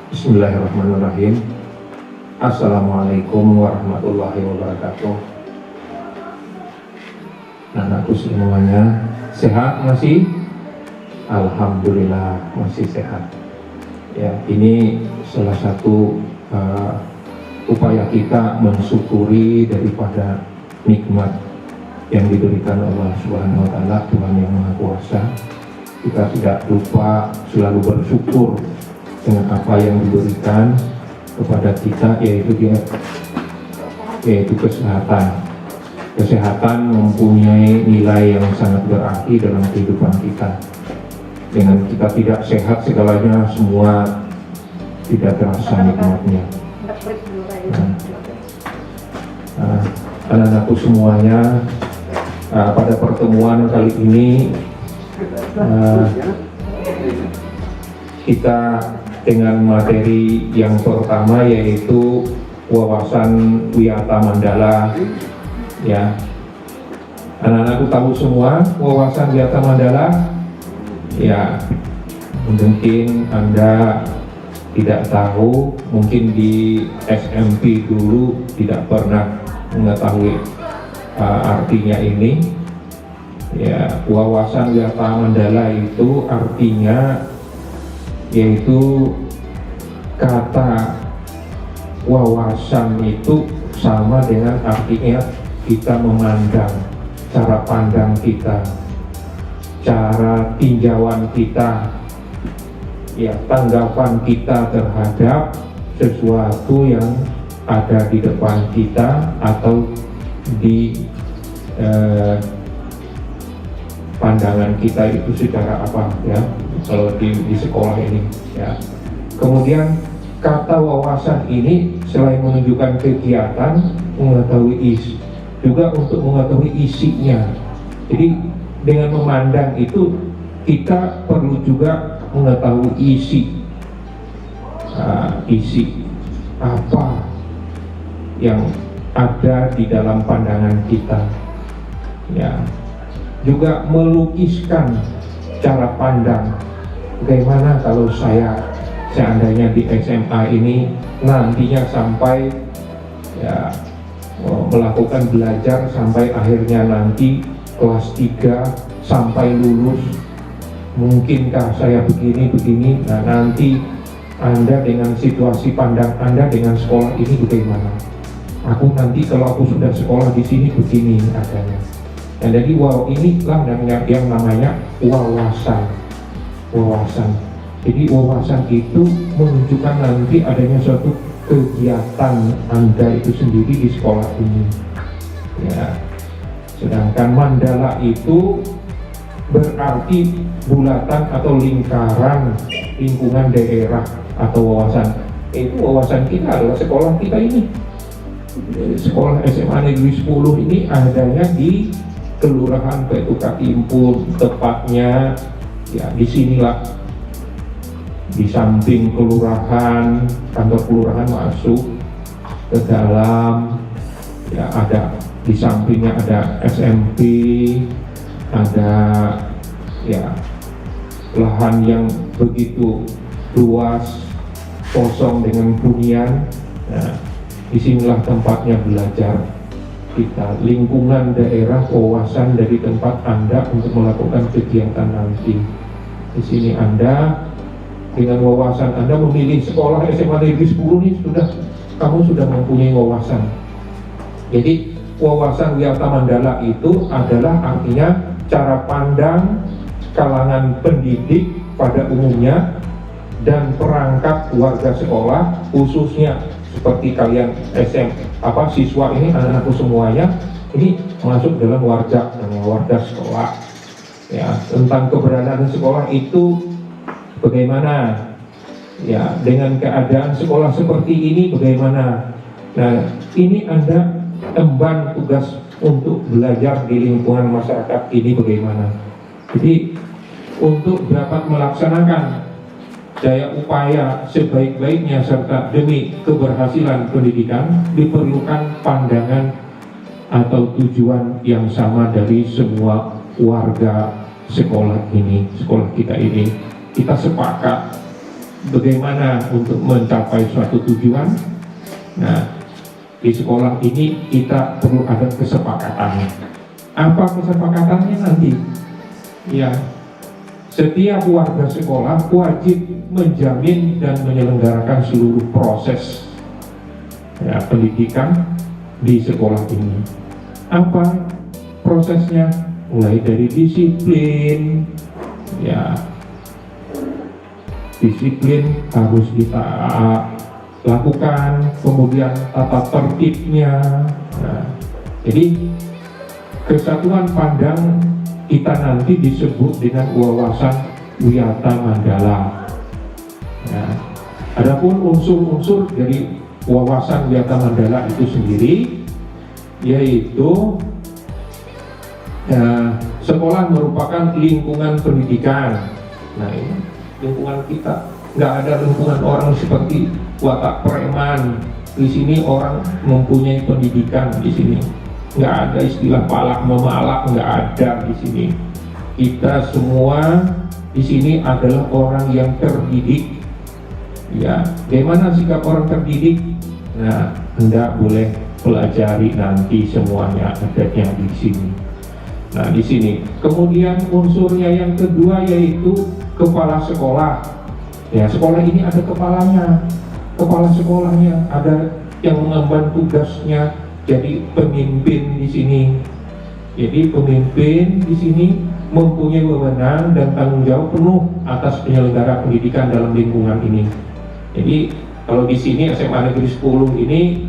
Bismillahirrahmanirrahim. Assalamualaikum warahmatullahi wabarakatuh. Anakku semuanya sehat masih? Alhamdulillah masih sehat. Ya, ini salah satu upaya kita mensyukuri daripada nikmat yang diberikan Allah Subhanahu wa taala, Tuhan yang Maha Kuasa. Kita tidak lupa selalu bersyukur dengan apa yang diberikan kepada kita, yaitu kesehatan. Kesehatan mempunyai nilai yang sangat berarti dalam kehidupan kita. Dengan kita tidak sehat, segalanya semua tidak terasa nikmatnya. Anak-anakku semuanya, pada pertemuan kali ini kita dengan materi yang pertama, yaitu wawasan Wiyata Mandala. Ya, anak-anakku tahu semua wawasan Wiyata Mandala. Ya, mungkin Anda tidak tahu, mungkin di SMP dulu tidak pernah mengetahui artinya ini. Ya, wawasan Wiyata Mandala itu artinya yaitu kata wawasan itu sama dengan artinya kita memandang, cara pandang kita, cara tinjauan kita, ya, tanggapan kita terhadap sesuatu yang ada di depan kita atau di pandangan kita itu secara apa, ya, kalau di sekolah ini, ya. Kemudian kata wawasan ini selain menunjukkan kegiatan, mengetahui isi, juga untuk mengetahui isinya. Jadi dengan memandang itu kita perlu juga mengetahui isi apa yang ada di dalam pandangan kita, ya. Juga melukiskan cara pandang. Bagaimana kalau saya seandainya di SMA ini nantinya sampai, ya, melakukan belajar sampai akhirnya nanti kelas 3 sampai lulus, mungkinkah saya begini? Nah, nanti Anda dengan situasi pandang Anda dengan sekolah ini bagaimana? Aku nanti kalau aku sudah sekolah di sini begini adanya. Nah, jadi inilah yang namanya wawasan. Jadi wawasan itu menunjukkan nanti adanya suatu kegiatan Anda itu sendiri di sekolah ini. Ya. Sedangkan mandala itu berarti bulatan atau lingkaran, lingkungan daerah atau wawasan. Itu wawasan kita adalah sekolah kita ini. Sekolah SMA Negeri 10 ini adanya di Kelurahan Petukatimpul, tepatnya ya di sinilah, di samping kelurahan, kantor kelurahan masuk ke dalam, ya, ada di sampingnya ada SMP, ada, ya, lahan yang begitu luas kosong dengan hunian. Nah, disinilah tempatnya belajar kita, lingkungan daerah, wawasan dari tempat Anda untuk melakukan kegiatan nanti. Di sini Anda dengan wawasan Anda memilih sekolah SMA Negeri 10 ini kamu sudah mempunyai wawasan. Jadi wawasan Wiyata Mandala itu adalah artinya cara pandang kalangan pendidik pada umumnya dan perangkat warga sekolah, khususnya seperti kalian siswa ini, anak-anakku semuanya ini masuk dalam warga sekolah, ya. Tentang keberadaan sekolah itu bagaimana, ya, dengan keadaan sekolah seperti ini bagaimana. Nah, ini Anda emban tugas untuk belajar di lingkungan masyarakat ini bagaimana. Jadi untuk dapat melaksanakan daya upaya sebaik-baiknya serta demi keberhasilan pendidikan diperlukan pandangan atau tujuan yang sama dari semua warga sekolah kita ini. kita sepakat bagaimana untuk mencapai suatu tujuan. Nah, di sekolah ini kita perlu ada kesepakatan. Apa kesepakatannya nanti? Ya, setiap warga sekolah wajib menjamin dan menyelenggarakan seluruh proses ya, pendidikan di sekolah ini. Apa prosesnya? Mulai dari disiplin, ya, disiplin harus kita lakukan, kemudian tata tertibnya. Nah, jadi kesatuan pandang kita nanti disebut dengan wawasan Wiyata Mandala. Nah, adapun unsur-unsur dari wawasan Wiyata Mandala itu sendiri, yaitu sekolah merupakan lingkungan pendidikan. Nah, ini lingkungan kita, nggak ada lingkungan orang seperti watak preman. Di sini orang mempunyai pendidikan di sini. Nggak ada istilah palak memalak, nggak ada di sini. Kita semua di sini adalah orang yang terdidik. Ya, bagaimana sikap orang terdidik? Nah, Anda boleh pelajari nanti semuanya adanya di sini. Nah, di sini. Kemudian unsurnya yang kedua yaitu kepala sekolah. Ya, sekolah ini ada kepalanya. Kepala sekolahnya ada yang mengemban tugasnya jadi pemimpin di sini. Jadi pemimpin di sini mempunyai wewenang dan tanggung jawab penuh atas penyelenggara pendidikan dalam lingkungan ini. Jadi kalau di sini SMA Negeri 10 ini,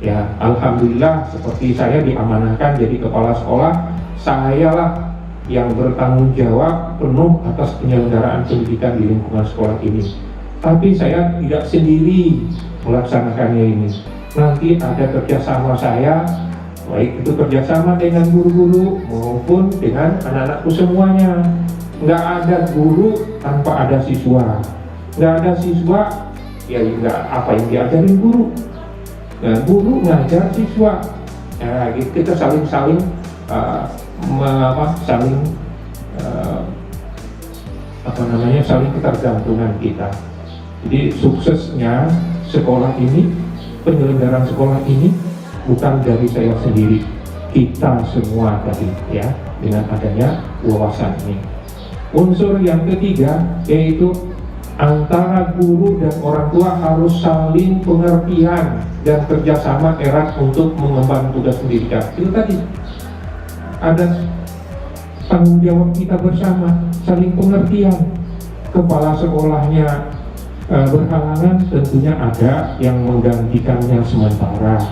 ya alhamdulillah seperti saya diamanahkan jadi kepala sekolah, sayalah yang bertanggung jawab penuh atas penyelenggaraan pendidikan di lingkungan sekolah ini. Tapi saya tidak sendiri melaksanakannya ini. Nanti ada kerjasama saya, baik itu kerjasama dengan guru-guru maupun dengan anak-anakku semuanya. Nggak ada guru tanpa ada siswa. Nggak ada siswa, ya nggak apa yang diajarin guru. Nah, guru ngajar siswa. Nah, kita saling saling ketergantungan kita. Jadi suksesnya sekolah ini, penyelenggaraan sekolah ini bukan dari saya sendiri, kita semua tadi ya, dengan adanya wawasan ini. Unsur yang ketiga yaitu antara guru dan orang tua harus saling pengertian dan kerjasama erat untuk mengemban tugas pendidikan. Itu tadi ada tanggung jawab kita bersama, saling pengertian. Kepala sekolahnya berhalangan, tentunya ada yang menggantikannya sementara.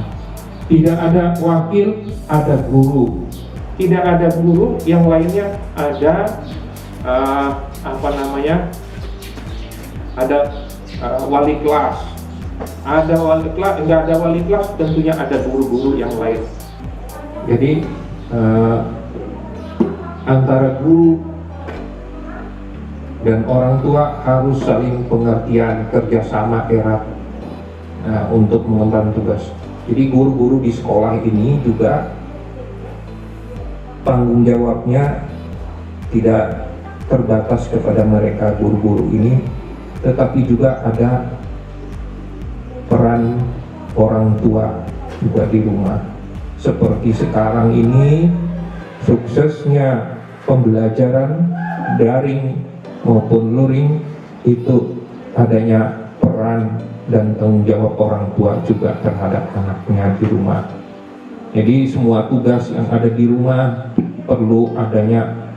Tidak ada wakil, ada guru. Tidak ada guru, yang lainnya ada ada wali kelas. Ada wali kelas, enggak ada wali kelas, tentunya ada guru-guru yang lain. Jadi antara guru dan orang tua harus saling pengertian, kerjasama erat untuk mengemban tugas. Jadi guru-guru di sekolah ini juga tanggung jawabnya tidak terbatas kepada mereka guru-guru ini, tetapi juga ada peran orang tua juga di rumah. Seperti sekarang ini suksesnya pembelajaran daring maupun luring itu adanya peran dan tanggung jawab orang tua juga terhadap anaknya di rumah. Jadi semua tugas yang ada di rumah perlu adanya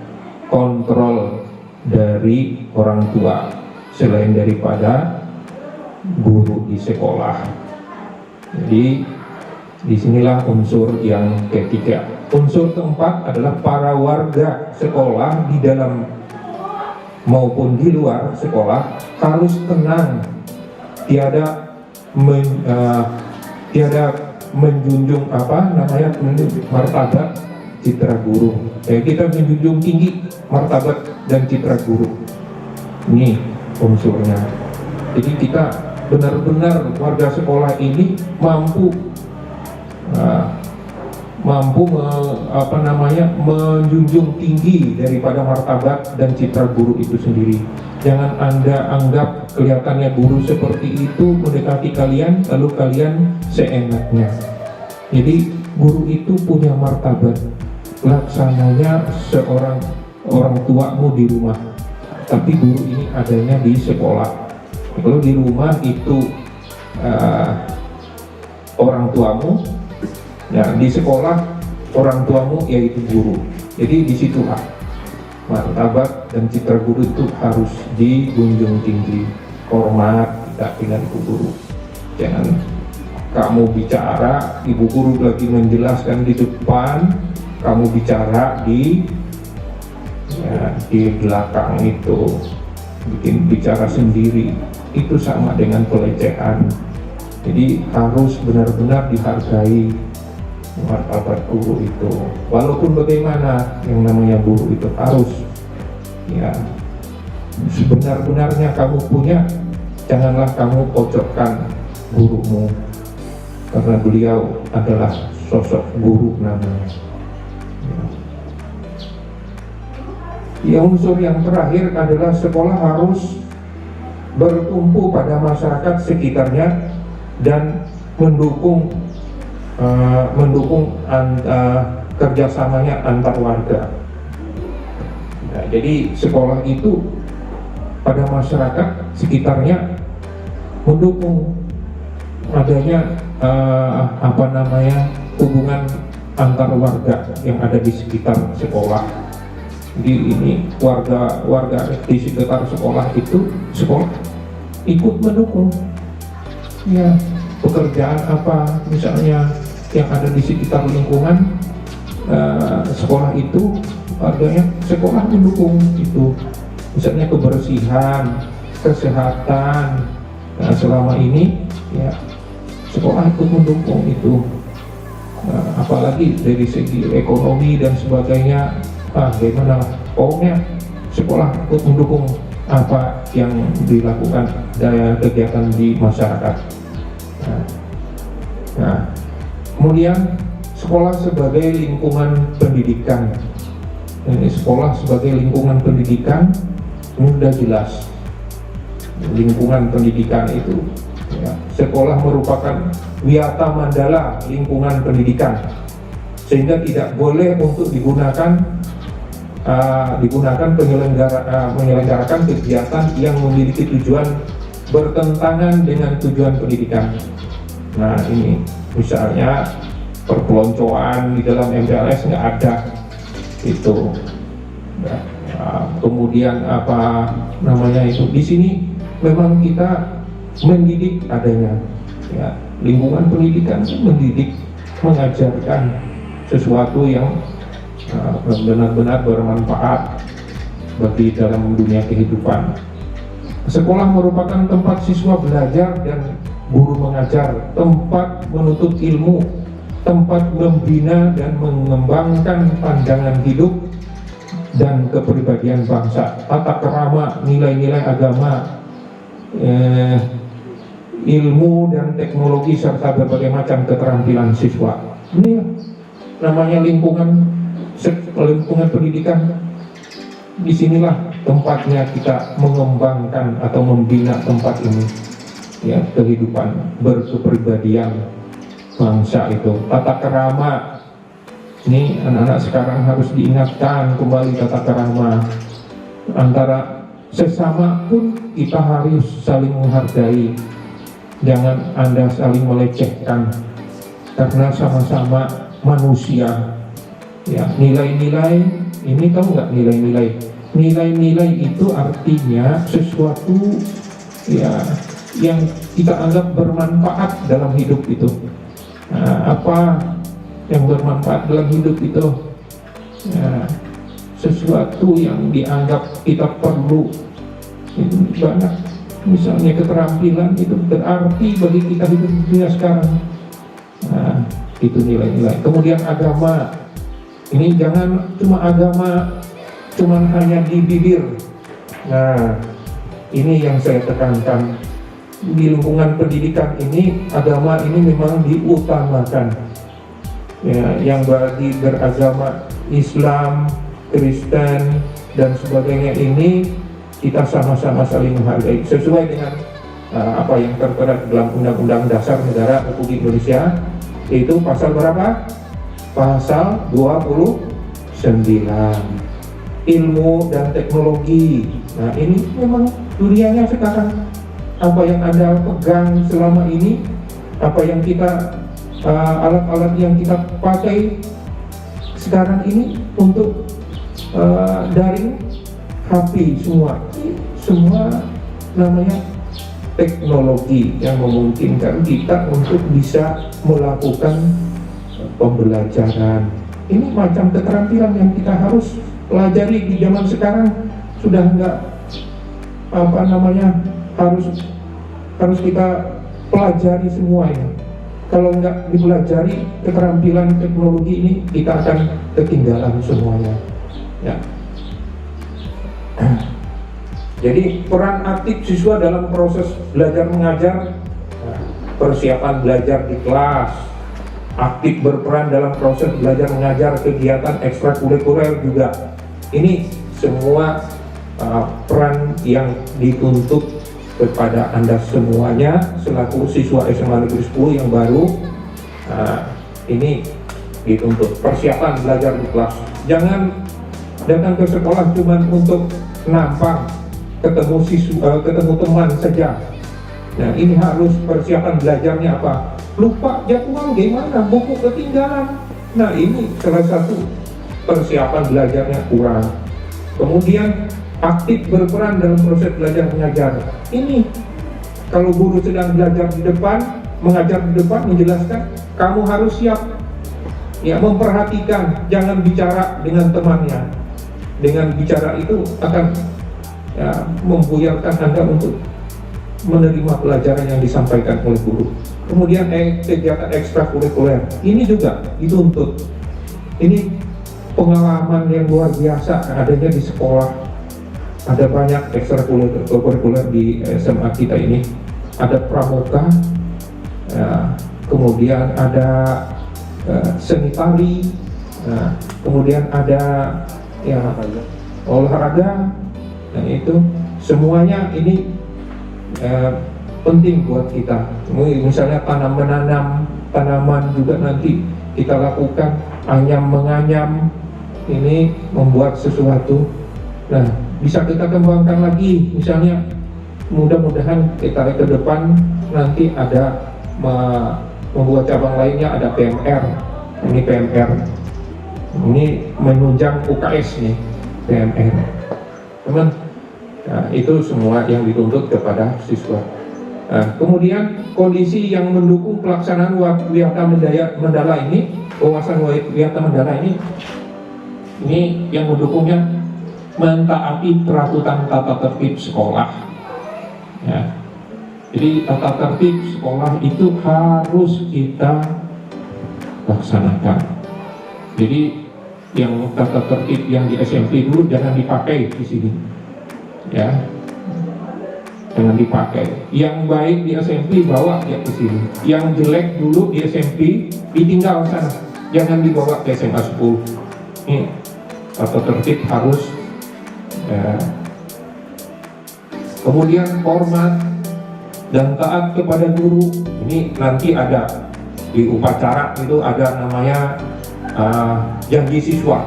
kontrol dari orang tua selain daripada guru di sekolah. Jadi disinilah unsur yang ketiga. Unsur keempat adalah para warga sekolah di dalam maupun di luar sekolah harus tenang, tiada menjunjung martabat citra guru. Kita menjunjung tinggi martabat dan citra guru. Ini unsurnya. Jadi kita benar-benar warga sekolah ini mampu menjunjung tinggi daripada martabat dan citra guru itu sendiri. Jangan Anda anggap kelihatannya guru seperti itu mendekati kalian, lalu kalian seenaknya. Jadi guru itu punya martabat, laksananya seorang orang tuamu di rumah, tapi guru ini adanya di sekolah. Kalau di rumah itu orang tuamu, ya di sekolah orang tuamu yaitu guru. Jadi disitulah martabat dan citra guru itu harus dijunjung tinggi, hormat kita dengan ibu guru. Jangan kamu bicara, ibu guru lagi menjelaskan di depan, kamu bicara di belakang, itu bikin bicara sendiri, itu sama dengan pelecehan. Jadi harus benar-benar dihargai martabat guru itu. Walaupun bagaimana, yang namanya guru itu harus ya sebenar-benarnya kamu punya. Janganlah kamu pojokkan gurumu, karena beliau adalah sosok guru namanya. Ya, unsur yang terakhir adalah sekolah harus bertumpu pada masyarakat sekitarnya dan mendukung kerjasamanya antar warga. Nah, jadi sekolah itu pada masyarakat sekitarnya mendukung adanya hubungan antar warga yang ada di sekitar sekolah. Jadi ini warga di sekitar sekolah itu, sekolah ikut mendukung ya pekerjaan apa misalnya yang ada di sekitar lingkungan sekolah itu, warganya sekolah mendukung itu, misalnya kebersihan, kesehatan. Nah, selama ini ya sekolah ikut mendukung itu, apalagi dari segi ekonomi dan sebagainya. Bagaimana pokoknya sekolah ikut mendukung apa yang dilakukan daya kegiatan di masyarakat. Nah, kemudian sekolah sebagai lingkungan pendidikan. Ini sekolah sebagai lingkungan pendidikan ini sudah jelas. Lingkungan pendidikan itu ya, sekolah merupakan wiyata mandala lingkungan pendidikan, sehingga tidak boleh untuk digunakan menyelenggarakan kegiatan yang memiliki tujuan bertentangan dengan tujuan pendidikan. Nah, ini misalnya perpeloncoan di dalam MPLS nggak ada itu. Kemudian di sini memang kita mendidik adanya ya, lingkungan pendidikan mendidik, mengajarkan sesuatu yang benar-benar bermanfaat bagi dalam dunia kehidupan. Sekolah merupakan tempat siswa belajar dan guru mengajar, tempat menuntut ilmu, tempat membina dan mengembangkan pandangan hidup dan kepribadian bangsa, tata kerama, nilai-nilai agama, ilmu dan teknologi, serta berbagai macam keterampilan siswa. Ini namanya lingkungan pendidikan. Disinilah tempatnya kita mengembangkan atau membina tempat ini ya, kehidupan berkepribadian bangsa itu. Tata kerama ini anak-anak sekarang harus diingatkan kembali, tata kerama antara sesama pun kita harus saling menghargai. Jangan Anda saling melecehkan, karena sama-sama manusia. Ya, nilai-nilai ini, tahu nggak nilai-nilai? Nilai-nilai itu artinya sesuatu ya yang kita anggap bermanfaat dalam hidup itu. Nah, apa yang bermanfaat dalam hidup itu? Ya, sesuatu yang dianggap kita perlu. Itu banyak. Misalnya keterampilan itu berarti bagi kita hidup di dunia sekarang. Nah, itu nilai-nilai. Kemudian agama. Ini jangan cuma agama, cuma hanya di bibir. Nah, ini yang saya tekankan. Di lingkungan pendidikan ini, agama ini memang diutamakan. Ya, yang beragama Islam, Kristen, dan sebagainya ini kita sama-sama saling menghargai sesuai dengan apa yang tertera dalam Undang-Undang Dasar Negara Republik Indonesia, yaitu pasal berapa? Pasal 29, ilmu dan teknologi. Nah, ini memang dunianya sekarang, apa yang Anda pegang selama ini, apa yang kita alat-alat yang kita pakai sekarang ini untuk daring, HP semua namanya teknologi yang memungkinkan kita untuk bisa melakukan pembelajaran. Ini macam keterampilan yang kita harus pelajari di zaman sekarang. Sudah enggak harus kita pelajari semuanya. Kalau enggak dipelajari keterampilan teknologi ini, kita akan ketinggalan semuanya. Ya. Jadi peran aktif siswa dalam proses belajar mengajar, persiapan belajar di kelas, aktif berperan dalam proses belajar mengajar, kegiatan ekstrakurikuler juga. Ini semua peran yang dituntut kepada Anda semuanya selaku siswa SMA Negeri 10 yang baru. Ini dituntut persiapan belajar di kelas. Jangan datang ke sekolah cuma untuk nampang, ketemu teman saja. Nah, ini harus persiapan belajarnya apa? Lupa jadwal gimana, buku ketinggalan. Nah, ini salah satu persiapan belajarnya kurang. Kemudian aktif berperan dalam proses belajar mengajar. Ini kalau guru sedang belajar di depan, mengajar di depan, menjelaskan, kamu harus siap. Ya, memperhatikan, jangan bicara dengan temannya. Dengan bicara itu akan membuyarkan Anda untuk menerima pelajaran yang disampaikan oleh guru. Kemudian kegiatan ekstrakurikuler ini juga dituntut. Ini pengalaman yang luar biasa adanya di sekolah. Ada banyak ekstrakurikuler di SMA kita ini. Ada pramuka, kemudian ada seni tari, kemudian ada olahraga. Nah, itu semuanya ini penting buat kita. Misalnya menanam tanaman juga nanti kita lakukan, menganyam, ini membuat sesuatu. Nah, bisa kita kembangkan lagi. Misalnya mudah-mudahan kita ke depan nanti ada membuat cabang lainnya, ada PMR. Ini PMR. Ini menunjang UKS nih, PMR. Teman, nah, itu semua yang dituntut kepada siswa. Nah, kemudian kondisi yang mendukung pelaksanaan Wiyata Mandala ini, wawasan Wiyata Mandala ini yang mendukungnya mentaati peraturan tata tertib sekolah. Ya. Jadi tata tertib sekolah itu harus kita laksanakan. Jadi yang tata tertib yang di SMP dulu jangan dipakai di sini, ya, jangan dipakai. Yang baik di SMP bawa ya ke sini, yang jelek dulu di SMP ditinggal sana, jangan dibawa ke SMA 10. Ini tata tertib harus, ya. Kemudian hormat dan taat kepada guru. Ini nanti ada di upacara itu ada namanya janji siswa,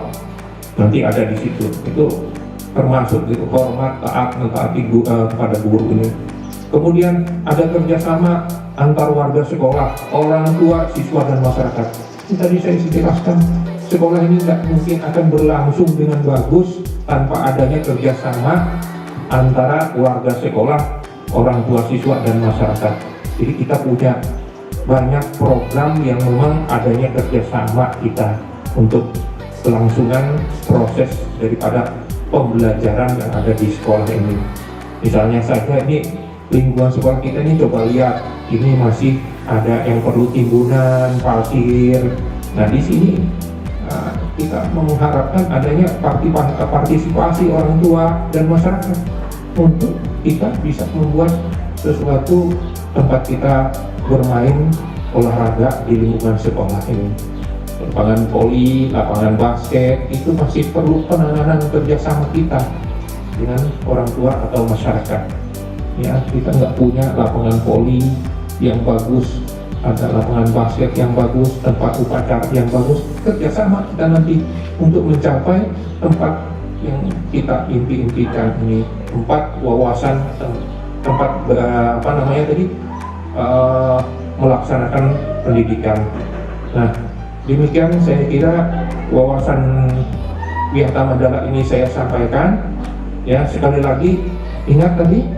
nanti ada di situ. Itu termasuk itu, hormat, taat, mentaati kepada guru ini. Kemudian ada kerjasama antar warga sekolah, orang tua, siswa dan masyarakat. Ini tadi saya jelaskan, sekolah ini tidak mungkin akan berlangsung dengan bagus tanpa adanya kerjasama antara warga sekolah, orang tua siswa dan masyarakat. Jadi kita punya banyak program yang memang adanya kerjasama kita untuk kelangsungan proses daripada pembelajaran yang ada di sekolah ini. Misalnya saja ini lingkungan sekolah kita ini, coba lihat, ini masih ada yang perlu timbunan, pasir. Nah, di sini kita mengharapkan adanya partisipasi orang tua dan masyarakat untuk kita bisa membuat sesuatu tempat kita bermain olahraga di lingkungan sekolah ini. Lapangan voli, lapangan basket itu masih perlu penanganan kerjasama kita dengan orang tua atau masyarakat. Ya, kita nggak punya lapangan voli yang bagus, ada lapangan basket yang bagus, tempat upacara yang bagus. Kerjasama kita nanti untuk mencapai tempat yang kita impikan ini, tempat wawasan, tempat melaksanakan pendidikan. Nah, demikian saya kira wawasan Wiyata Mandala ini saya sampaikan. Ya, sekali lagi ingat tadi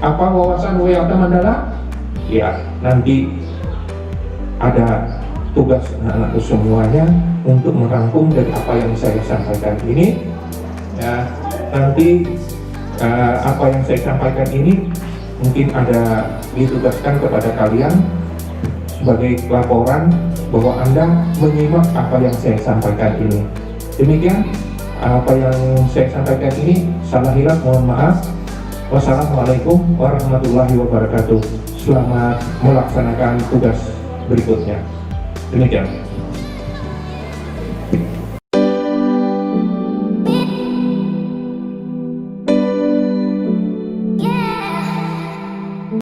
apa wawasan Wiyata Mandala? Ya, nanti ada tugas anak-anakku semuanya untuk merangkum dari apa yang saya sampaikan ini. Ya, nanti apa yang saya sampaikan ini mungkin ada ditugaskan kepada kalian sebagai laporan bahwa Anda menyimak apa yang saya sampaikan ini. Demikian apa yang saya sampaikan ini, salah hilaf mohon maaf. Wassalamualaikum warahmatullahi wabarakatuh. Selamat melaksanakan tugas berikutnya. Demikian.